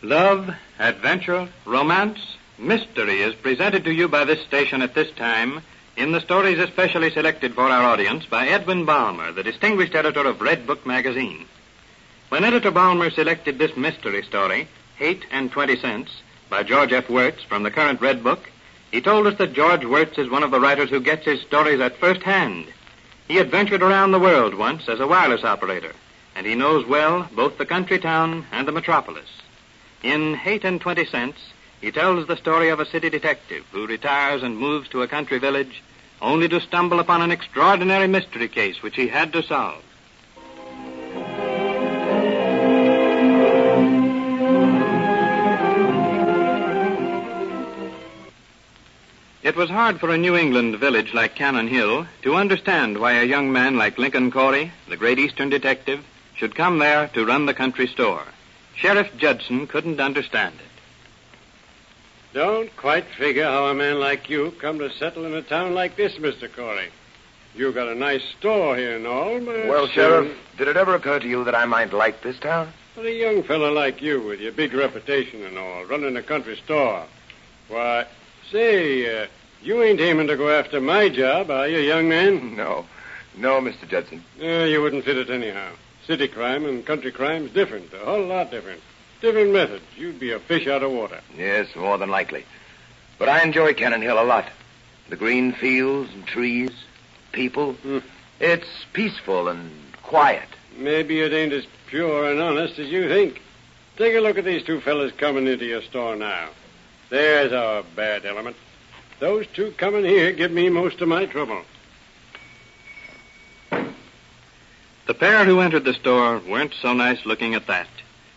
Love, adventure, romance, mystery is presented to you by this station at this time in the stories especially selected for our audience by Edwin Balmer, the distinguished editor of Redbook magazine. When Editor Balmer selected this mystery story, Hate and 20 Cents, by George F. Wirtz from the current Redbook, he told us that George Wirtz is one of the writers who gets his stories at first hand. He adventured around the world once as a wireless operator, and he knows well both the country town and the metropolis. In Hate and 20 Cents, he tells the story of a city detective who retires and moves to a country village only to stumble upon an extraordinary mystery case which he had to solve. It was hard for a New England village like Cannon Hill to understand why a young man like Lincoln Corey, the great Eastern detective, should come there to run the country store. Sheriff Judson couldn't understand it. Don't quite figure how a man like you come to settle in a town like this, Mr. Corey. You got a nice store here and all, but... Well, Sheriff, did it ever occur to you that I might like this town? For a young fellow like you with your big reputation and all, running a country store. Why, say, you ain't aiming to go after my job, are you, young man? No, Mr. Judson. You wouldn't fit it anyhow. City crime and country crime's different, a whole lot different. Different methods. You'd be a fish out of water. Yes, more than likely. But I enjoy Cannon Hill a lot. The green fields and trees, people. It's peaceful and quiet. Maybe it ain't as pure and honest as you think. Take a look at these two fellas coming into your store now. There's our bad element. Those two coming here give me most of my trouble. The pair who entered the store weren't so nice looking at that.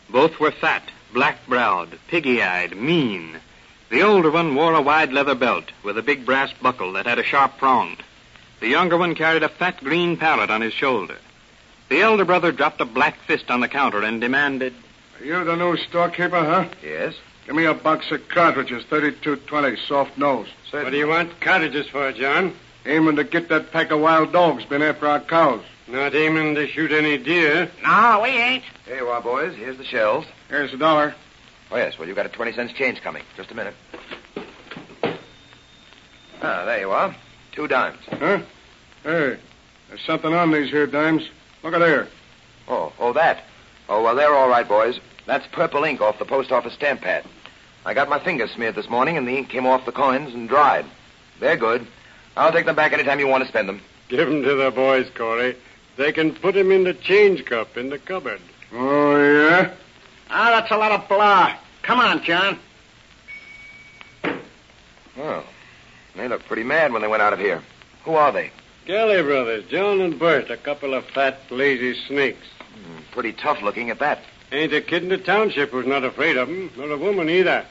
Both were fat, black-browed, piggy-eyed, mean. The older one wore a wide leather belt with a big brass buckle that had a sharp prong. The younger one carried a fat green pallet on his shoulder. The elder brother dropped a black fist on the counter and demanded... Are you the new storekeeper, huh? Yes? Give me a box of cartridges, 3220, soft nose. Certainly. What do you want cartridges for, John? Aiming to get that pack of wild dogs been after our cows. Not aiming to shoot any deer. No, we ain't. Here you are, boys. Here's the shells. Here's $1. Oh, yes. Well, you got a 20 cents change coming. Just a minute. There you are. 2 dimes. Huh? Hey, there's something on these here dimes. Look at there. Oh, that. Oh, well, they're all right, boys. That's purple ink off the post office stamp pad. I got my fingers smeared this morning, and the ink came off the coins and dried. They're good. I'll take them back any time you want to spend them. Give them to the boys, Corey. They can put them in the change cup in the cupboard. Oh, yeah? That's a lot of blah. Come on, John. Oh, they look pretty mad when they went out of here. Who are they? Galley brothers, John and Bert, a couple of fat, lazy snakes. Pretty tough looking at that. Ain't a kid in the township who's not afraid of them, nor a woman either.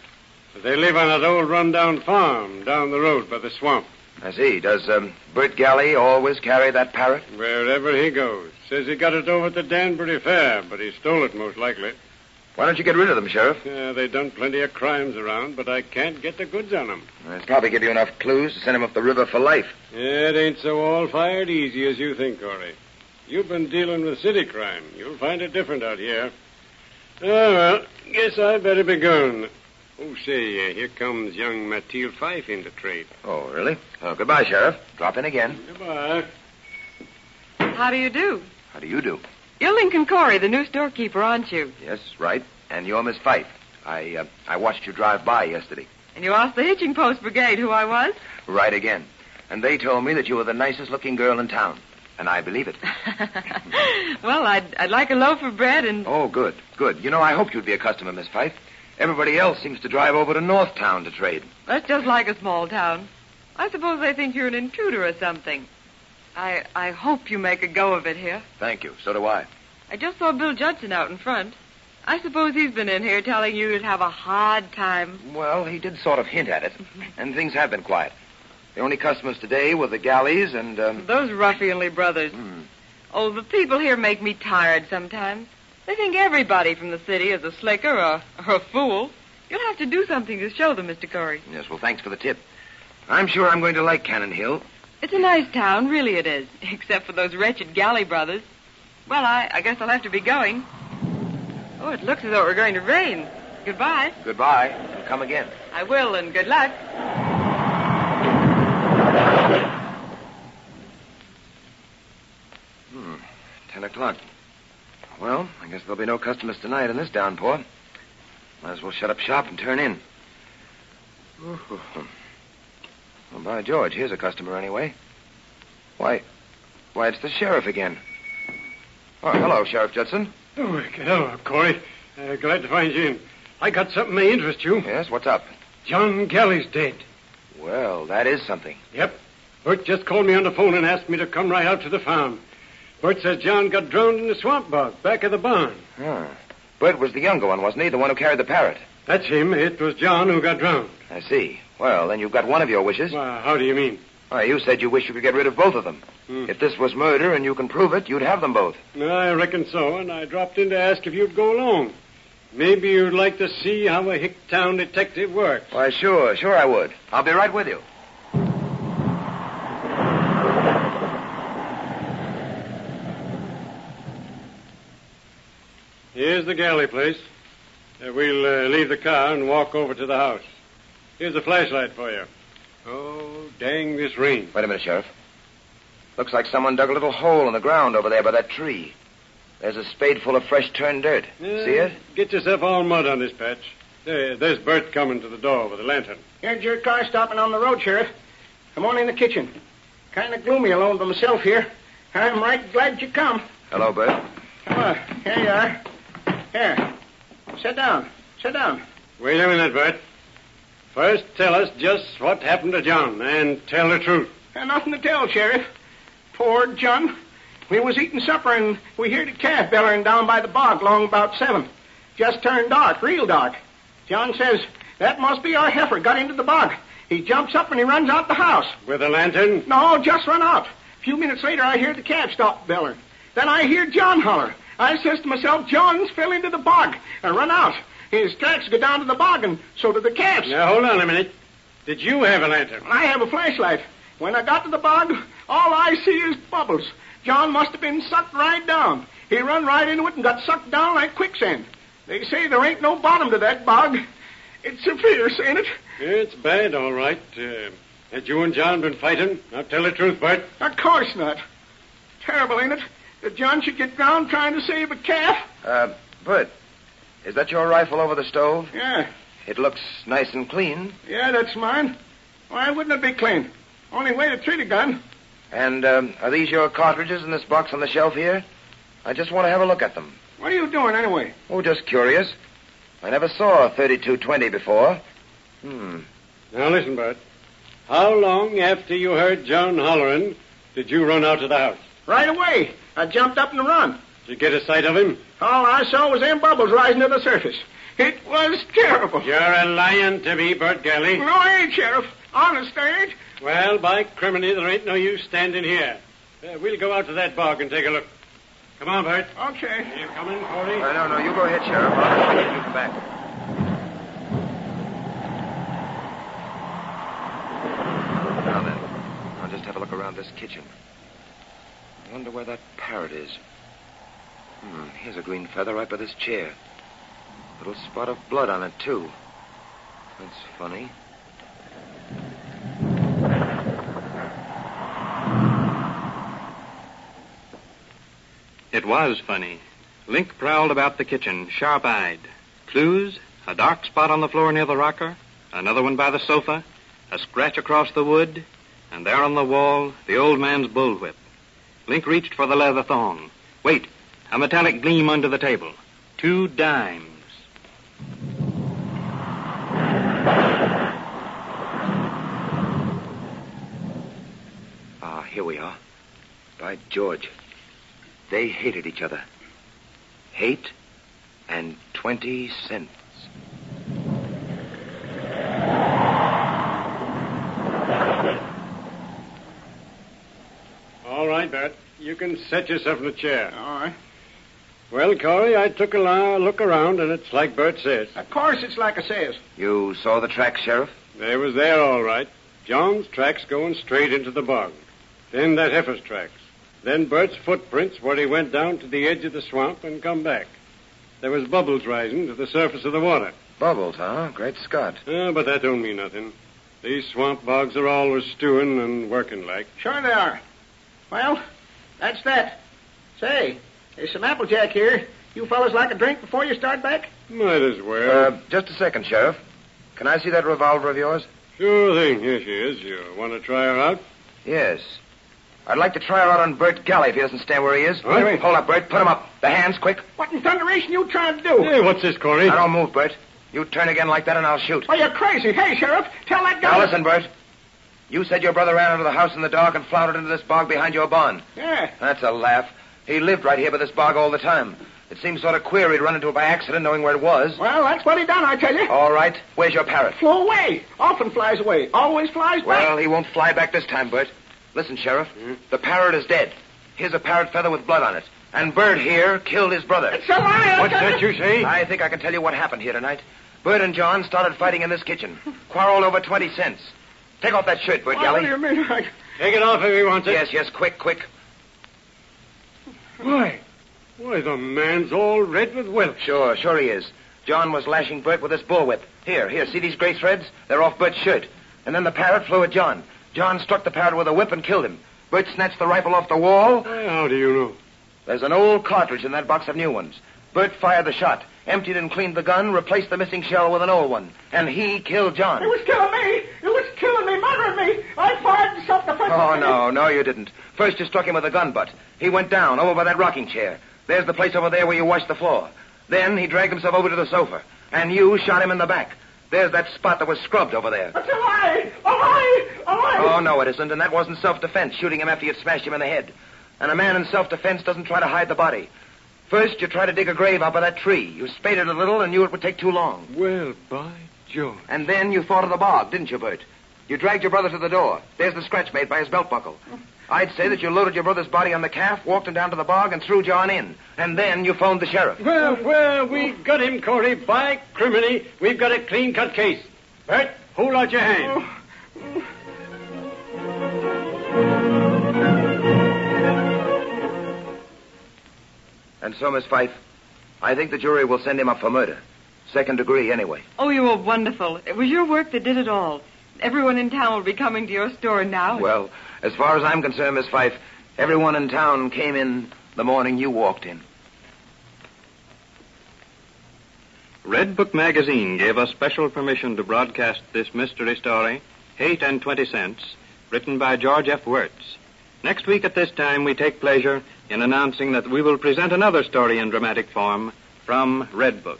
But they live on that old run-down farm down the road by the swamp. I see. Does Bert Galley always carry that parrot? Wherever he goes. Says he got it over at the Danbury Fair, but he stole it most likely. Why don't you get rid of them, Sheriff? They done plenty of crimes around, but I can't get the goods on them. They'll probably give you enough clues to send him up the river for life. It ain't so all-fired easy as you think, Corey. You've been dealing with city crime. You'll find it different out here. Well, guess I better be going. Oh, say, here comes young Mathilde Fife into trade. Oh, really? Oh, goodbye, Sheriff. Drop in again. Goodbye. How do you do? How do you do? You're Lincoln Corey, the new storekeeper, aren't you? Yes, right. And you're Miss Fife. I watched you drive by yesterday. And you asked the hitching post brigade who I was? Right again. And they told me that you were the nicest looking girl in town. And I believe it. Well, I'd like a loaf of bread and... Oh, good. You know, I hoped you'd be a customer, Miss Fife. Everybody else seems to drive over to Northtown to trade. That's just like a small town. I suppose they think you're an intruder or something. I hope you make a go of it here. Thank you. So do I. I just saw Bill Judson out in front. I suppose he's been in here telling you you'd have a hard time. Well, he did sort of hint at it, and things have been quiet. The only customers today were the galleys and, Those ruffianly brothers. Oh, the people here make me tired sometimes. They think everybody from the city is a slicker or a fool. You'll have to do something to show them, Mr. Corey. Yes, well, thanks for the tip. I'm sure I'm going to like Cannon Hill. It's a nice town, really it is, except for those wretched galley brothers. Well, I guess I'll have to be going. Oh, it looks as though it were going to rain. Goodbye. Goodbye, and come again. I will, and good luck. 10 o'clock. Well, I guess there'll be no customers tonight in this downpour. Might as well shut up shop and turn in. Well, by George, here's a customer anyway. Why, it's the sheriff again. Oh, hello, Sheriff Judson. Oh, hello, Corey. Glad to find you in. I got something may interest you. Yes, what's up? John Galley's dead. Well, that is something. Yep. Bert just called me on the phone and asked me to come right out to the farm. Bert says John got drowned in the swamp bog back of the barn. Bert was the younger one, wasn't he? The one who carried the parrot. That's him. It was John who got drowned. I see. Well, then you've got one of your wishes. Well, how do you mean? Why, you said you wish you could get rid of both of them. If this was murder and you can prove it, you'd have them both. I reckon so, and I dropped in to ask if you'd go along. Maybe you'd like to see how a Hicktown detective works. Why, sure I would. I'll be right with you. Here's the galley place. We'll leave the car and walk over to the house. Here's a flashlight for you. Oh, dang this rain. Wait a minute, Sheriff. Looks like someone dug a little hole in the ground over there by that tree. There's a spade full of fresh turned dirt. See it? Get yourself all mud on this patch. There's Bert coming to the door with a lantern. Here's your car stopping on the road, Sheriff. Come on in the kitchen. Kind of gloomy alone by myself here. I'm right glad you come. Hello, Bert. Come on. Here you are. Here. Sit down. Sit down. Wait a minute, Bert. First, tell us just what happened to John, and tell the truth. Nothing to tell, Sheriff. Poor John. We was eating supper, and we heard a calf bellering down by the bog long about 7. Just turned dark, real dark. John says, that must be our heifer got into the bog. He jumps up and he runs out the house. With a lantern? No, just run out. A few minutes later, I hear the calf stop bellering. Then I hear John holler. I says to myself, John's fell into the bog. I run out. His tracks go down to the bog, and so do the calves. Now, hold on a minute. Did you have a lantern? I have a flashlight. When I got to the bog, all I see is bubbles. John must have been sucked right down. He run right into it and got sucked down like quicksand. They say there ain't no bottom to that bog. It's so fierce, ain't it? It's bad, all right. Had you and John been fighting? Now, tell the truth, Bert. Of course not. Terrible, ain't it? That John should get drowned trying to save a calf. Bert, is that your rifle over the stove? Yeah. It looks nice and clean. Yeah, that's mine. Why wouldn't it be clean? Only way to treat a gun. And, are these your cartridges in this box on the shelf here? I just want to have a look at them. What are you doing, anyway? Oh, just curious. I never saw a 32-20 before. Now, listen, Bert. How long after you heard John hollering did you run out to the house? Right away. I jumped up and run. Did you get a sight of him? All I saw was them bubbles rising to the surface. It was terrible. You're a lying to me, Bert Galley. No, I ain't, Sheriff. Honest, I ain't. Well, by criminy, there ain't no use standing here. We'll go out to that bog and take a look. Come on, Bert. Okay. You coming, Corey? No, you go ahead, Sheriff. I'll wait till you come back. Now then, I'll just have a look around this kitchen. I wonder where that parrot is. Here's a green feather right by this chair. Little spot of blood on it, too. That's funny. It was funny. Link prowled about the kitchen, sharp-eyed. Clues, a dark spot on the floor near the rocker, another one by the sofa, a scratch across the wood, and there on the wall, the old man's bullwhip. Link reached for the leather thong. Wait, a metallic gleam under the table. 2 dimes. Here we are. By George. They hated each other. Hate and 20 cents. All right, Bert. You can set yourself in a chair. All right. Well, Corey, I took a look around, and it's like Bert says. Of course it's like I says. You saw the tracks, Sheriff? They was there, all right. John's tracks going straight into the bog. Then that heifer's tracks. Then Bert's footprints where he went down to the edge of the swamp and come back. There was bubbles rising to the surface of the water. Bubbles, huh? Great Scott. But that don't mean nothing. These swamp bogs are always stewing and working like. Sure they are. Well, that's that. Say, there's some Applejack here. You fellas like a drink before you start back? Might as well. Just a second, Sheriff. Can I see that revolver of yours? Sure thing. Here she is. You want to try her out? Yes. I'd like to try her out on Bert Galley if he doesn't stand where he is. Wait. Hold up, Bert. Put him up. The hands, quick. What in thunderation you trying to do? Hey, what's this, Corey? Now, don't move, Bert. You turn again like that and I'll shoot. Oh, you're crazy. Hey, Sheriff, tell that guy... Now, listen, Bert. You said your brother ran out of the house in the dark and floundered into this bog behind your barn. Yeah. That's a laugh. He lived right here by this bog all the time. It seems sort of queer he'd run into it by accident, knowing where it was. Well, that's what he done, I tell you. All right. Where's your parrot? Flew away. Often flies away. Always flies back. Well, he won't fly back this time, Bert. Listen, Sheriff. The parrot is dead. Here's a parrot feather with blood on it. And Bert here killed his brother. It's a lie. What's that you say? I think I can tell you what happened here tonight. Bert and John started fighting in this kitchen. Quarreled over 20 cents. Take off that shirt, Bert What Galley. do you mean? Take it off if he wants it. Yes, quick. Why, the man's all red with wealth. Sure he is. John was lashing Bert with this bullwhip. Here, see these gray threads? They're off Bert's shirt. And then the parrot flew at John. John struck the parrot with a whip and killed him. Bert snatched the rifle off the wall. How do you know? There's an old cartridge in that box of new ones. Bert fired the shot, emptied and cleaned the gun, replaced the missing shell with an old one. And he killed John. It was killing me. It was killing me, murdering me. I fired self-defense. Oh, no, you didn't. First you struck him with a gun butt. He went down, over by that rocking chair. There's the place over there where you washed the floor. Then he dragged himself over to the sofa. And you shot him in the back. There's that spot that was scrubbed over there. That's a lie. A lie. Oh, no, it isn't. And that wasn't self-defense, shooting him after you'd smashed him in the head. And a man in self-defense doesn't try to hide the body. First, you try to dig a grave out by that tree. You spaded a little and knew it would take too long. Well, by George. And then you thought of the bog, didn't you, Bert? You dragged your brother to the door. There's the scratch made by his belt buckle. I'd say that you loaded your brother's body on the calf, walked him down to the bog, and threw John in. And then you phoned the sheriff. Well, we got him, Corey. By criminy, we've got a clean-cut case. Bert, hold out your hand. And so, Miss Fife, I think the jury will send him up for murder. 2nd degree, anyway. Oh, you were wonderful. It was your work that did it all. Everyone in town will be coming to your store now. Well, as far as I'm concerned, Miss Fife, everyone in town came in the morning you walked in. Redbook magazine gave us special permission to broadcast this mystery story, Hate and 20 Cents, written by George F. Wirtz. Next week at this time, we take pleasure in announcing that we will present another story in dramatic form from Redbook.